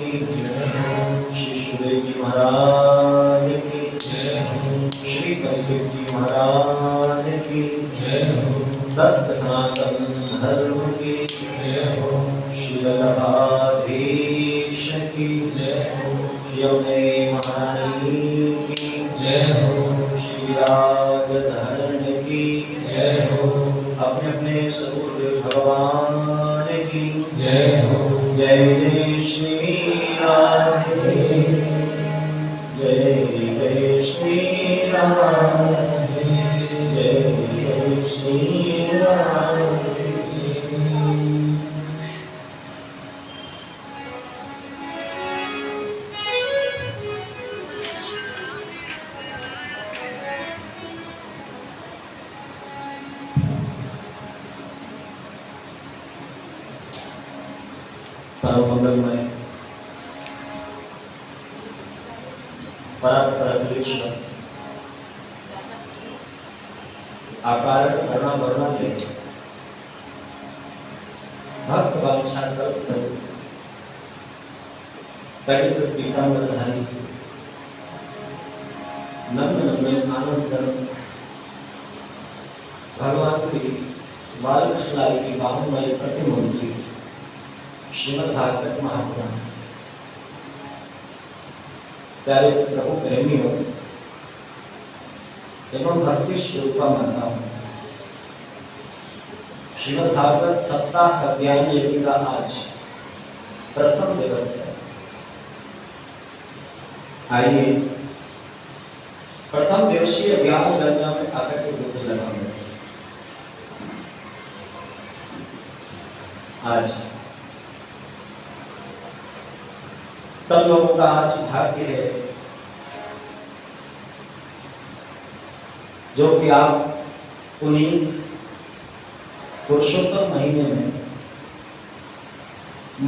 श्री सुदेव जी महाराज की श्री पंडित जी महाराज की सत्य सनातन धर्म की श्री वल्लभाधीश की श्री अम्बे महारानी की श्री राजधरण की अपने अपने सतगुरुदेव भगवान की जय जय श्री राधे जय जय श्री राधे जय जय श्री राधे। परम मंगलमय परात्परमेश्वर आकार करुणा वरुणा ले भक्त वांछा कल्प कलित पीतांबर धारी नंद नंदन आनंद धर्म भगवान श्री बालकृष्ण लाल की बाहुमय प्रतिमूर्ति श्रीमद् भागवत महापुराण। प्यारे प्रभु प्रेमियों एवं भक्ति स्वरूपा माता हूं, श्रीमद् भागवत सप्ताह अभियान यज्ञ का आज प्रथम दिवस है। आइए प्रथम दिवसीय ज्ञान गंगा में आकर के बुद्ध लगाएंगे। आज सब लोगों का आज भाग्य है जो कि आप पुनीत पुरुषोत्तम महीने में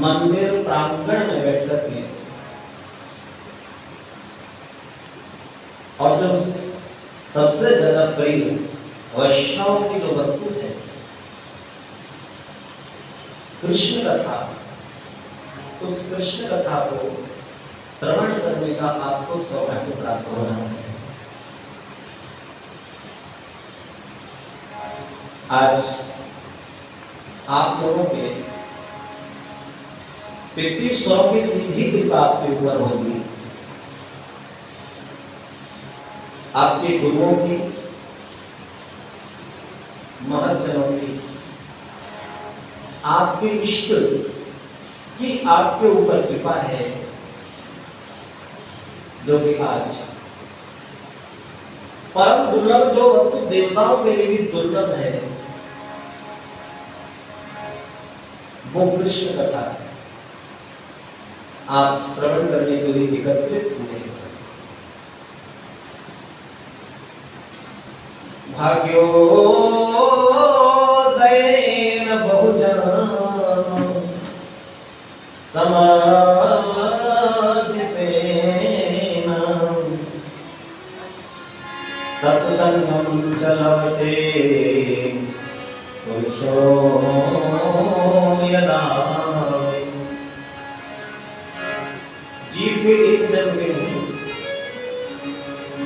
मंदिर प्रांगण में बैठ करके और जो सबसे ज्यादा प्रिय वैष्णव की जो वस्तु है कृष्ण कथा, उस कृष्ण कथा को श्रवण करने का आपको सौभाग्य प्राप्त हो रहा है। आज आप लोगों के पितृस्वरों की सीधी कृपा आपके ऊपर होगी, आपके गुरुओं की, महज्जनों की, आपके इष्ट कि आपके ऊपर कृपा है, जो कि आज परम दुर्लभ जो वस्तु देवताओं के लिए भी दुर्लभ है वो कृष्ण कथा आप श्रवण करने के लिए एकत्रित हुए। भाग्योदयेन बहुजन समाधितेन सत्संगं च लभते पुरुषो यदा। जीव के एक जन्म के नहीं,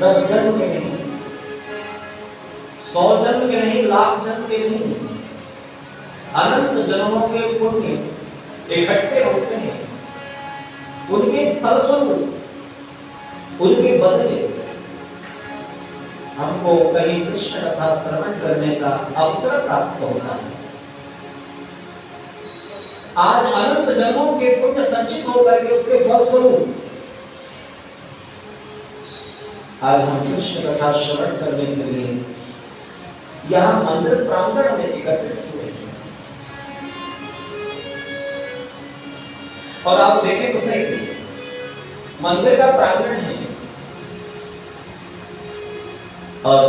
10 जन्म के नहीं, 100 जन्म के नहीं, लाख जन्म के नहीं, अनंत जन्मों के पुण्य इकट्ठे होते हैं। उनके फलस्वरूप, उनके बदले हमको कहीं कृष्ण कथा श्रवण करने का अवसर प्राप्त होता है। आज अनंत जन्मों के पुण्य संचित होकर के उसके फलस्वरूप आज हम कृष्ण कथा श्रवण करने के लिए यहां मंदिर प्रांगण में एकत्रित हुए। और आप देखें तो सही, मंदिर का प्रांगण है और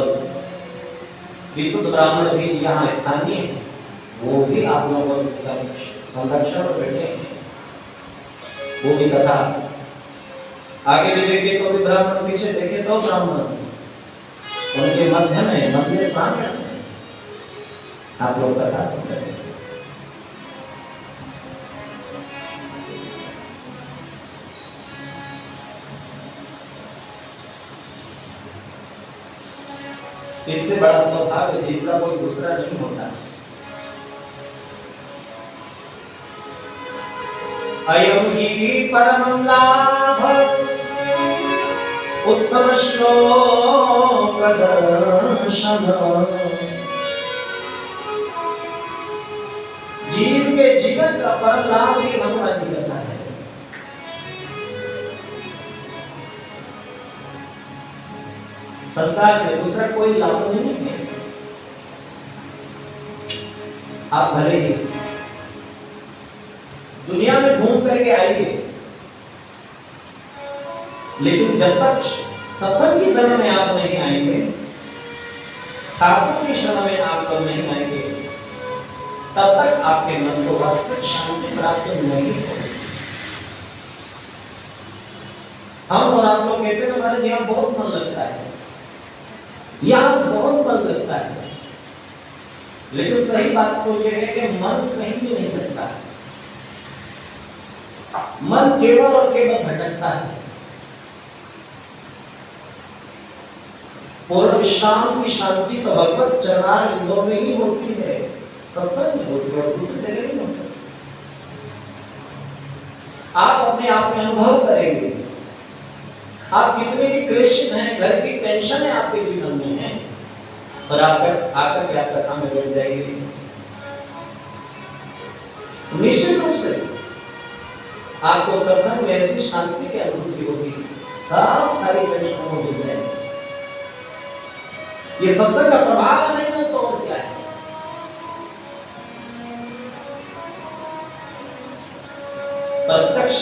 विद्युत ब्राह्मण भी यहाँ स्थानीय है, वो भी आप लोगों के संरक्षण में बैठे हैं। वो भी कथा आगे भी देखे तो भी ब्राह्मण, पीछे देखे तो ब्राह्मण, उनके मध्य में मंदिर प्रांगण में आप लोग कथा सुन रहे हैं। इससे बड़ा सौभाग्य जीव का कोई दूसरा नहीं होता। अयम ही परमं लाभ उत्तम श्लोक दर्शन। जीव के जीवन का परम लाभ ही भगवान की कथा है। संसार में दूसरा कोई लाभ नहीं है। आप भले ही दुनिया में घूम करके आइए, लेकिन जब तक सत्संग की समय में आप नहीं आएंगे, ठाकुर की समय में आप कब नहीं आएंगे, तब तक आपके मन को वास्तविक शांति प्राप्त नहीं होगी। हम और आप लोग कहते हैं हमारे जी यहाँ बहुत मन लगता है, यहाँ बहुत मन लगता है, लेकिन सही बात तो यह है कि मन कहीं भी नहीं लगता है। मन केवल और केवल भटकता है। पूर्ण विश्राम की शांति तो भगवत चरणार बिंदुओं में ही होती है, सत्संग में होती है, दूसरी जगह नहीं हो सकती। आप अपने आप में अनुभव करेंगे, आप कितने भी क्लेशित हैं, घर की टेंशन है आपके जीवन में है, और आकर के आप कथा में बैठ जाएंगे, निश्चित रूप से आपको सत्संग में ऐसी शांति की अनुभूति होगी, सब सारी टेंशन हो जाएगी। ये सत्संग का प्रभाव नहीं है तो और क्या है। प्रत्यक्ष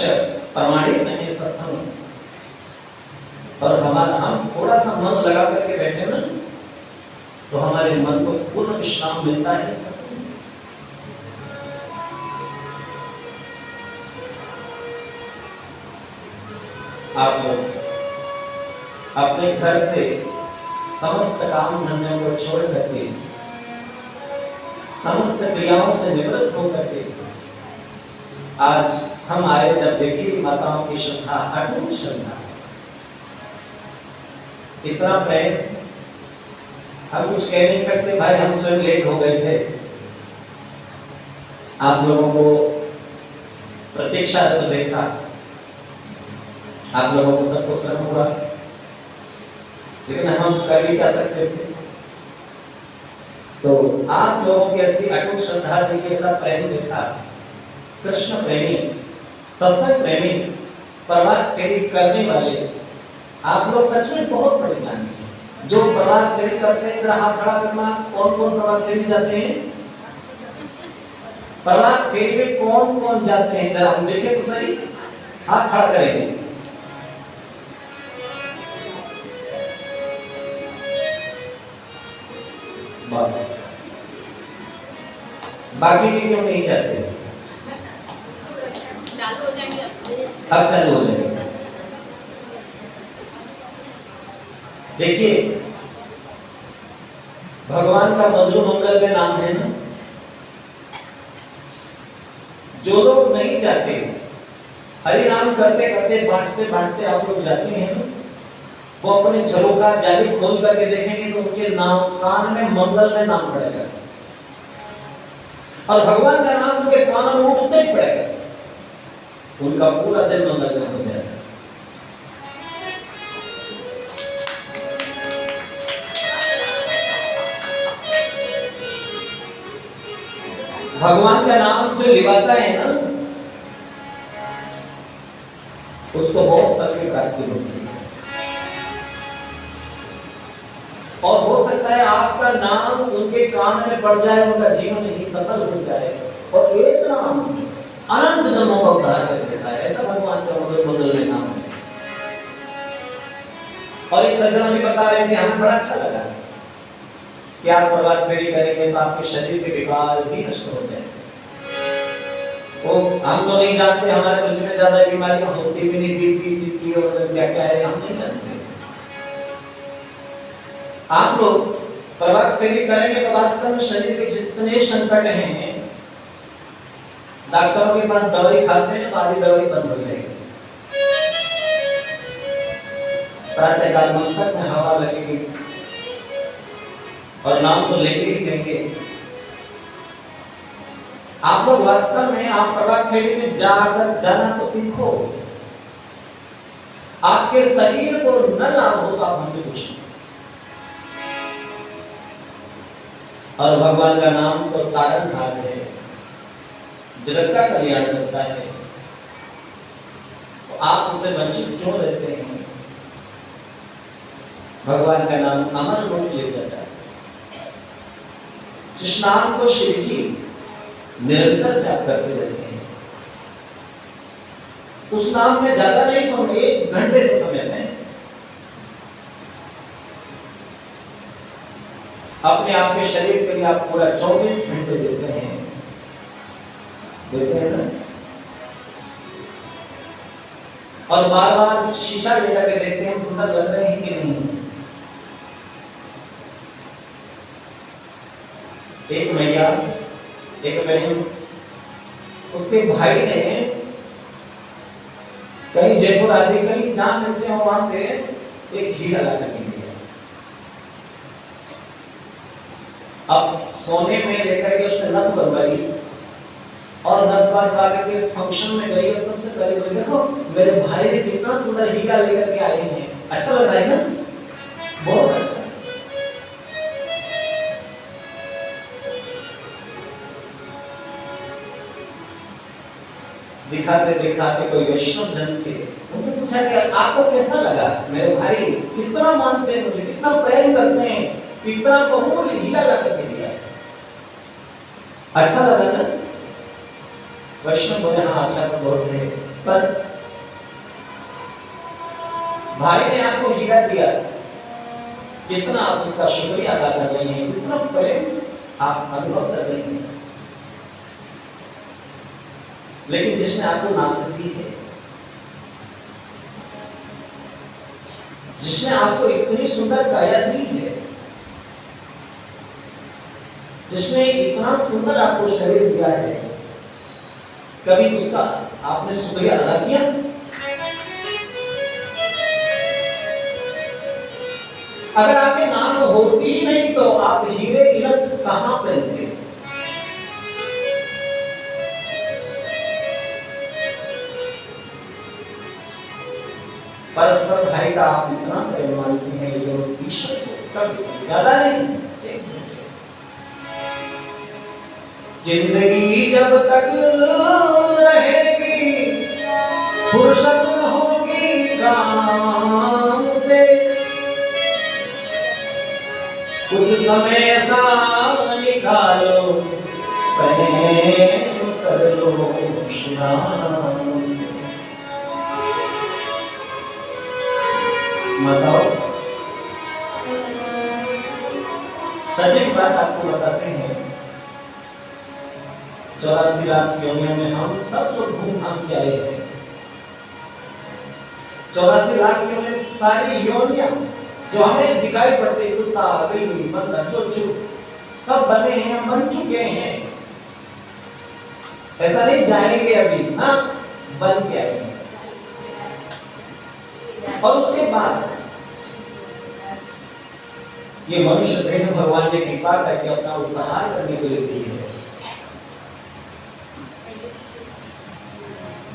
प्रमाणित नहीं सत्संग, और हम थोड़ा सा मन लगा करके बैठे ना, तो हमारे मन को पूर्ण विश्राम मिलता है सत्संग। आप लोग अपने घर से समस्त काम धंधों को छोड़ करके, समस्त क्रियाओं से निवृत्त होकर के आज हम आए, जब देखिए माताओं की श्रद्धा, अटूट श्रद्धा, इतना प्रेम, हम कुछ कह नहीं सकते। भाई हम स्वयं लेट हो गए थे, आप लोगों को प्रतीक्षा तो देखा, आप लोगों को सबको श्रम हुआ, लेकिन हम कर भी क्या सकते थे। तो आप लोगों की ऐसी अटूट श्रद्धा देखी, ऐसा प्रेम देखा, कृष्ण प्रेमी, सत्संग प्रेमी, प्रभात फेरी करने वाले आप लोग सच में बहुत बड़े ज्ञानी हैं। जो प्रभात फेरी करते हैं, जरा हाथ खड़ा करना, कौन कौन प्रभात फेरी जाते हैं? प्रभात फेरी में कौन कौन जाते हैं, जरा हम देखें तो सही, हाथ खड़ा करेंगे। बाकी भी क्यों नहीं जाते? चालू हो जाएंगे, अब चालू हो जाएंगे। देखिए भगवान का मधुर मंगल में नाम है ना, जो लोग नहीं जाते, हरि नाम करते करते बांटते बांटते आप लोग जाते हैं ना, वो अपने झरों का जाली खोल करके देखेंगे तो उनके नाम कान में मंगल में नाम पड़ेगा, और भगवान का नाम उनके कानों में उठते ही पड़ेगा, उनका पूरा दिन मंगल में हो जाएगा। भगवान का नाम जो लिवाता है ना, उसको बहुत फल की प्राप्ति होती है। और हो सकता है आपका नाम उनके कान में पड़ जाए, उनका जीवन ही सफल हो जाए, और एक नाम अनंत जन्मों का उद्धार कर देता है। ऐसा भगवान का मधुर मंगल में नाम है। और एक सज्जन भी बता रहे थे, हमें बड़ा अच्छा लगा कि आप प्रभात फेरी करेंगे तो आपके शरीर के विकार भी नष्ट हो जाएंगे। वो हम तो नहीं जानते, हमारे मुझ में ज्यादा बीमारियां होती भी नहीं, बीपी सीपी और क्या क्या है हम नहीं जानते। आप लोग प्रभात फेरी करेंगे तो वास्तव में शरीर के जितने संकट हैं, डॉक्टरों के पास दवाई खाते हैं तो आधी दवाई बंद हो जाएगी। प्रातःकाल मस्तक में हवा लगेगी, और नाम तो लेके ही लेंगे। आप लोग वास्तव में आप प्रभात फेरी में जाना तो सीखो। आपके शरीर को न लाभ हो तो आप हमसे पूछिए। और भगवान का नाम तो तारनहार है, जगत का कल्याण करता है, तो आप उसे वंचित क्यों रहते हैं? भगवान का नाम अमर रूप ले जाता है। जिस नाम को शिव जी निरंतर जाप करते रहते हैं, उस नाम में ज्यादा नहीं तो 1 घंटे के समय में अपने आप के शरीर के लिए आप पूरा 24 घंटे देते हैं ना। और बार बार शीशा लेकर के देखते हैं सुंदर लग रहे हैं कि नहीं। एक भैया एक बहन, उसके भाई ने कहीं जयपुर आदि कहीं जहां मिलते हो वहां से एक हीरा ला कर दिया। अब सोने में लेकर के उसने नथ बनवाई और नथ बनवा करके इस फंक्शन में गई और सबसे पहले बोली, देखो मेरे भाई ने कितना सुंदर हीरा लेकर के आए हैं, अच्छा लग रहा है ना, बहुत अच्छा। दिखाते दिखाते कोई वैष्णव जन थे, उनसे पूछा कि आपको कैसा लगा, मेरे भाई कितना मानते हैं मुझे, कितना प्रेम करते हैं, कितना बहुमूल्य हीरा ला करके दिया, अच्छा लगा ना? वैष्णव बोले हाँ अच्छा तो बहुत है, पर भाई ने आपको हीरा दिया, कितना आप उसका शुक्रिया अदा कर रहे हैं, कितना प्रेम आप अनुभव कर रहे हैं। लेकिन जिसने आपको नाक दी है, जिसने आपको इतनी सुंदर काया दी है, जिसने इतना सुंदर आपको शरीर दिया है, कभी उसका आपने शुक्रिया अदा किया? अगर आपके नाम होती ही नहीं तो आप हीरे की लत कहां पहनते? परस्पर भाई का आप इतना प्रेम मानते हैं, ये उस ईश्वर को कभी ज्यादा नहीं। जिंदगी जब तक रहेगी, फुर्सत न होगी काम से, कुछ समय ऐसा निकालो, प्रेम कर लो शाम से। बताओ, सटीक बात आपको बताते हैं, 84 लाख योनियों में हम सब लोग घूम घाम के आए हैं। 84 लाख योनियों में सारी योनियां जो हमें दिखाई पड़ती, कुत्ता बिल्ली बंदर चोचू सब बने हैं, बन चुके हैं। ऐसा नहीं जाएंगे अभी, हाँ बन के आए हैं। और उसके बाद ये मनुष्य देह भगवान ने कृपा करके अपना उपहार करने के लिए दी है।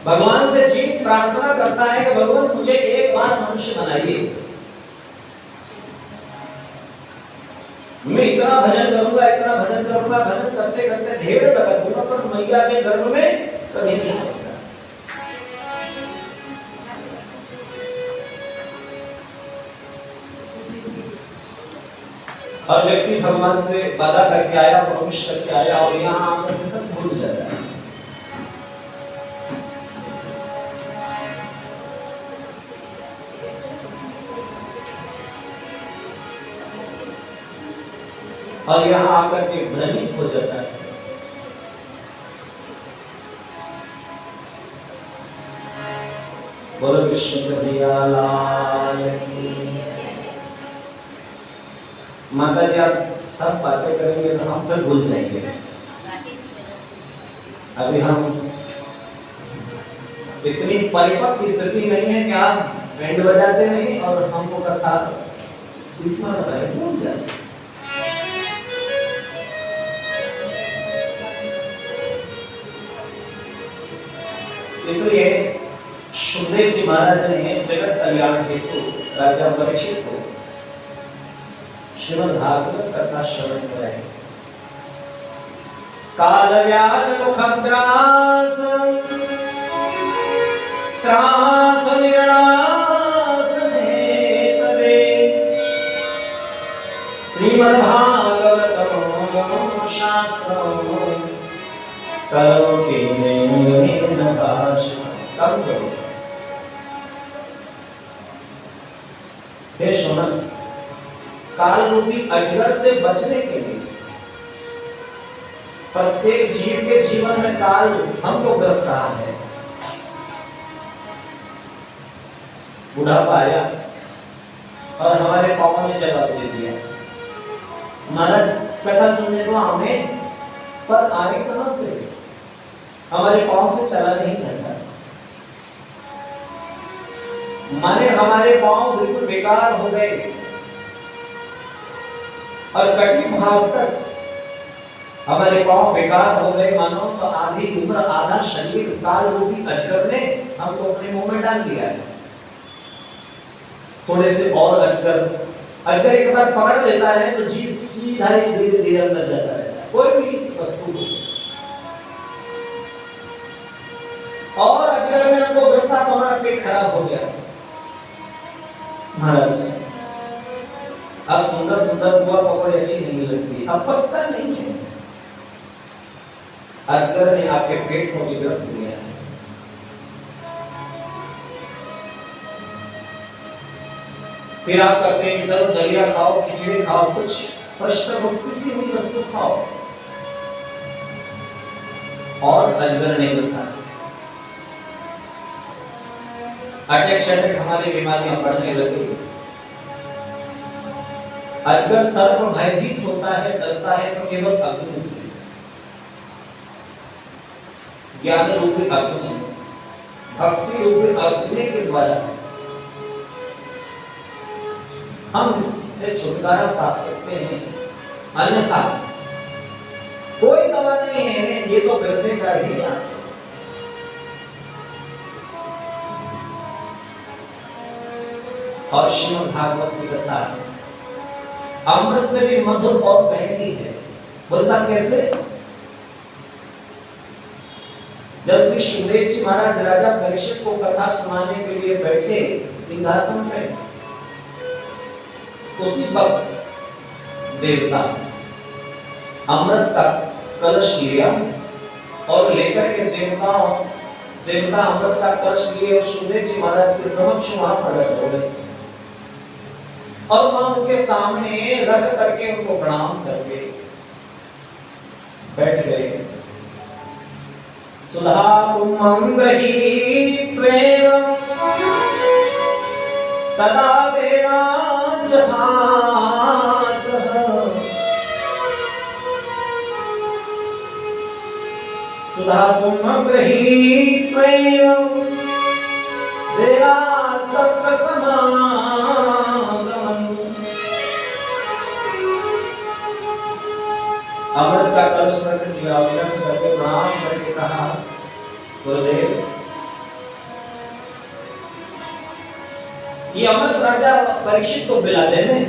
भगवान से जीव प्रार्थना करता है कि भगवान मुझे एक बार मनुष्य बनाइए, मैं इतना भजन करूंगा, इतना भजन करूंगा, भजन करते करते ढेर लगा दूंगा, पर मैया के गर्भ में कभी नहीं आएगा। और व्यक्ति भगवान से वादा करके आया, प्रॉमिस करके आया, और यहाँ आकर सब भूल जाता है। और यहाँ आकर के भ्रमित हो जाता है। बोलो कृष्ण कन्हैया लाल की। माता जी आप सब बातें करेंगे तो हम फिर भूल जाएंगे। अभी हम इतनी परिपक्व स्थिति नहीं है कि आप बैंड बजाते नहीं और हमको कथा इसमें बताए भूल जाते। इसलिए सुखदेव जी महाराज ने जगत कल्याण हेतु राजा परीक्षित को श्रीमद् भागवत कथा श्रवण कराए। काल व्यान मुखग्रास त्रास विरणास भेतवे श्रीमद् भागवतम शास्त्रम करो के न भाषा कम करो। हे सुमन, काल रूपी अजगर से बचने के लिए प्रत्येक जीव के जीवन में काल हमको ग्रस रहा है। बुढ़ापा आया और हमारे पापों ने जवाब दे दिया। महाराज कथा सुनने को हमें, पर आए कहां से? हमारे पांव से चला नहीं जाता। माने हमारे पांव बिल्कुल बेकार हो गए और कटी भाग तक हमारे पांव बेकार हो गए, मानो तो आधी उम्र आधा शरीर काल रूपी अजगर ने हमको अपने मुंह में डाल दिया है। थोड़े से और अजगर एक बार पकड़ लेता है तो जीव सीधा ही धीरे धीरे अंदर जाता रहता है, कोई भी वस्तु को। और अजगर ने हमको ग्रसा तो हमारा पेट खराब हो गया। महाराज अब सुंदर सुंदर बुआ पकौड़ी अच्छी नहीं लगती, अब पचता नहीं है। अजगर ने आपके पेट को भी ग्रस लिया है। फिर आप कहते हैं कि चलो दलिया खाओ, खिचड़ी खाओ, कुछ पृष्ठभूमि सी हुई वस्तु खाओ, और अजगर ने ग्रसा। अटैक शटैक हमारी बीमारियां बढ़ने लगी। अजगर सर्व भयभीत होता है, डरता है तो केवल अग्नि से, ज्ञान रूपी अग्नि, भक्ति रूपी अग्नि के द्वारा हम इससे छुटकारा पा सकते हैं। अन्यथा कोई दवा नहीं है, ये तो ग्रसेगा ही आप। और श्रीमद् भागवत की कथा अमृत से भी मधुर और महंगी है। बोल साहब कैसे? जब श्री सुखदेव जी महाराज राजा परीक्षित को कथा सुनाने के लिए बैठे सिंहासन पे, उसी वक्त देवता अमृत का कलश लिया और लेकर के देवता अमृत का कलश लिए और सुखदेव जी महाराज के समक्ष वहां प्रकट हो गए और वहां उनके सामने रख करके उनको प्रणाम करके बैठ गए। सुधा कुम्भं गृहीत्वेवं तदा देवांच भासः सुधा कुम्भं गृहीत्वेवं देवाः सप्रसमागमन्। अमृत का कलश रख दिया, करके प्रणाम करके कहा, गुरुदेव ये अमृत राजा परीक्षित को पिला देने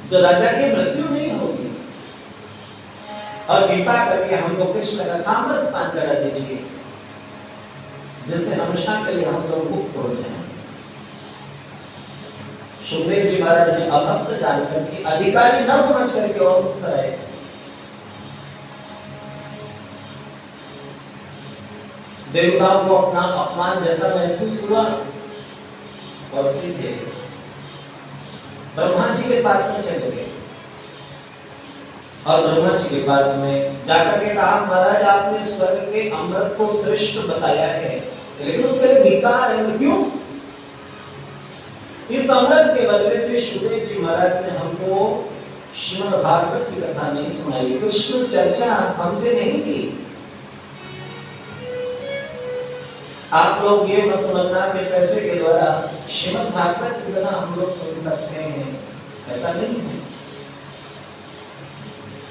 जो राजा की मृत्यु नहीं होगी, और कृपा करके हमको कृष्ण का अमृत पान करा दीजिए जिससे हमेशा के लिए हम लोग मुक्त हो जाएं। सुखदेव जी महाराज ने अभक्त जानकर के अधिकारी न समझ करके और मुस्कुराए। देवताओं को अपना अपमान जैसा महसूस हुआ और सीधे ब्रह्मा जी के पास में चले गए और ब्रह्मा जी के पास में जाकर के कहा, महाराज आपने स्वर्ग के अमृत को श्रेष्ठ बताया है, लेकिन उसके लिए धिक्कार है। क्यों? इस अमृत के बदले से सुखदेव जी महाराज ने हमको श्रीमद् भागवत की कथा नहीं सुनाई, कृष्ण चर्चा हमसे नहीं की। आप लोग ये मत समझना कि पैसे के द्वारा श्रीमद् भागवत की कथा हम लोग सुन सकते हैं, ऐसा नहीं है।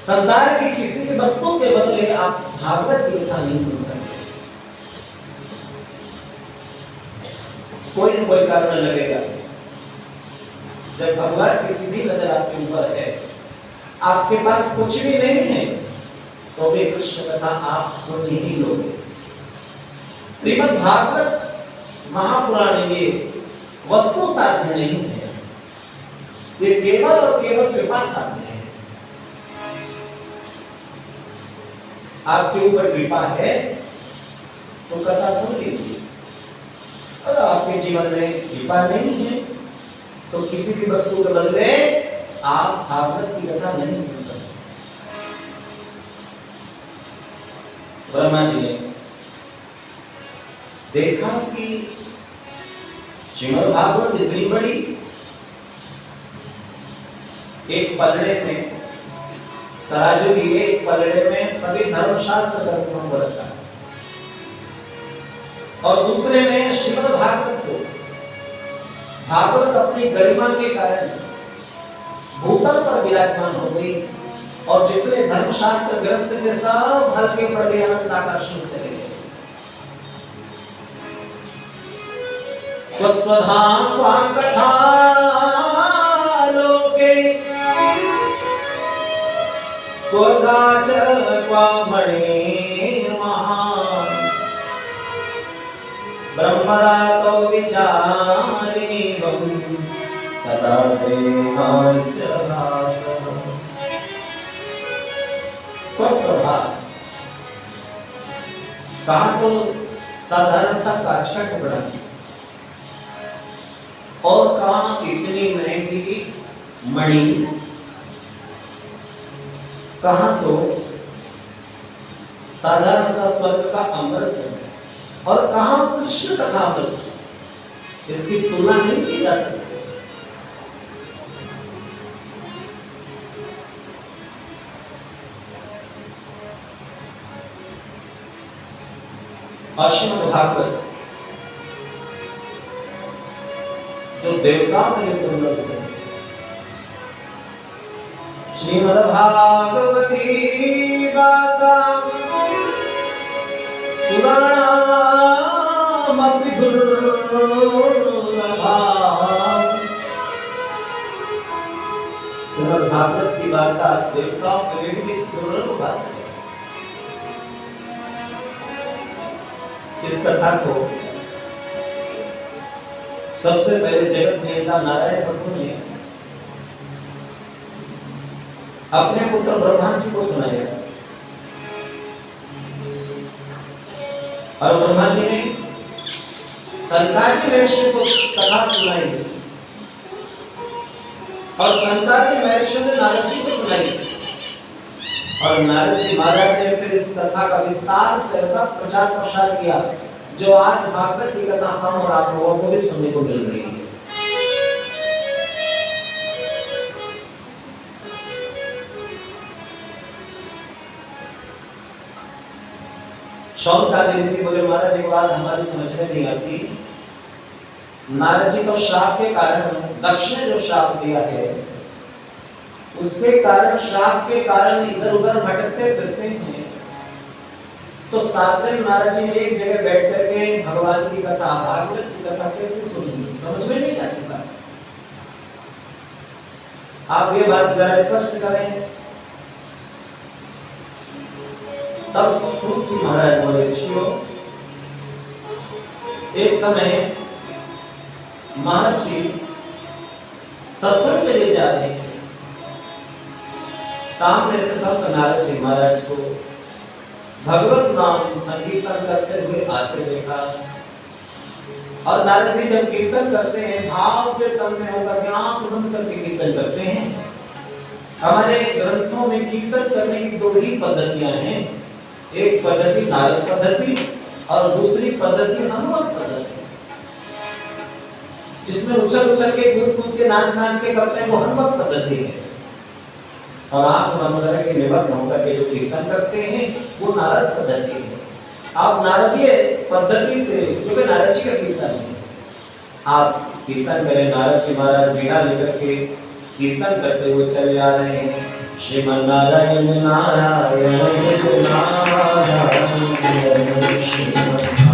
संसार की किसी भी वस्तु के बदले आप भागवत की कथा नहीं सुन सकते। कोई न कोई कारण लगेगा। जब भगवान की सीधी नजर आपके ऊपर है, आपके पास कुछ भी नहीं है, तो भी कृष्ण कथा आप सुन ही लोगे। श्रीमद् भागवत महापुराण ये वस्तु साध्य नहीं है, ये केवल और केवल कृपा साध्य है। आपके ऊपर कृपा है तो कथा सुन लीजिए, और आपके जीवन में कृपा नहीं है तो किसी भी वस्तु के बदले आप भागवत की कथा नहीं सुन सकते। ब्रह्मा जी ने देखा कि श्रीमद् भागवत इतनी बड़ी, एक पलड़े में तराजू लिए, एक पलड़े में सभी धर्मशास्त्र ग्रंथों को रखा और दूसरे में श्रीमद् भागवत को। भागवत अपनी गरिमा के कारण भूतल पर विराजमान हो गई और जितने धर्मशास्त्र ग्रंथ थे सब हल्के पड़ गए, अनंत आकाश में चले गए। स्वधाम कथा लोके क्वगाच क्वामणे महान ब्रह्मरातो विचारेवं तदा देवांचरासः। स्वभाव कहा तो साधारण सा काचकट बना, और कहा इतनी महंगी मणि, कहा तो साधारण सा स्वर्ग का अमृत, और कहा कृष्ण कथा अमृत। इसकी तुलना नहीं की जा सकती। श्रीमद् भागवत जो देवताओं के लिए दुर्लभ है, श्रीमद् भागवती गाथा सुराणामपि दुर्लभा। श्रीमद् भागवत की वार्ता देवताओं के लिए भी दुर्लभ बात है। इस कथा को सबसे पहले जगत नियंता नारायण प्रभु ने अपने पुत्र ब्रह्मा जी को सुनाया, और ब्रह्मा जी ने सनकादि महर्षि को कथा सुनाई, और सनकादि महर्षि ने नारद जी को सुनाई, और नारद जी महाराज ने फिर इस कथा का विस्तार से ऐसा प्रचार प्रसार किया जो आज भागवत की कथा हम और आप लोगों को भी सुनने को मिल रही है। शौनकादि ऋषि बोले, महाराज एक बात हमारी समझ में नहीं आती, नारद जी को श्राप के कारण, दक्ष ने जो श्राप दिया है उसके कारण, श्राप के कारण इधर उधर भटकते फिरते हैं, तो 7 दिन नारद जी ने एक जगह बैठ करके भगवान की कथा, भागवत की कथा कैसे सुनी, समझ में नहीं आती बात। आप ये बात जरा स्पष्ट करें। तब सूत जी महाराज बोले, एक समय महर्षि सत्संग के लिए जा रहे थे, सामने से संत नारद जी महाराज को भगवत नाम संकीर्तन करते हुए आते देखा, और नारद जी जब कीर्तन करते हैं भाव से तन में होकर के आंख बंद करके कीर्तन करते हैं। हमारे ग्रंथों में कीर्तन करने की 2 ही पद्धतियां हैं, एक पद्धति नारद पद्धति और दूसरी पद्धति हनुमत पद्धति, जिसमें उछल उछल के कूद कूद के नाच नाच के करते हैं, वो हनुमत पद्धति है। और आप बंद करके निमग्न होकर के जो कीर्तन करते हैं वो नारद पद्धति है। आप नारदीय पद्धति से, क्योंकि नारद जी का कीर्तन है, आप कीर्तन करें। नारद जी महाराज वीणा लेकर के कीर्तन करते हुए चले आ रहे हैं। श्रीमन्नारायण नारायण नारायण श्रीमन्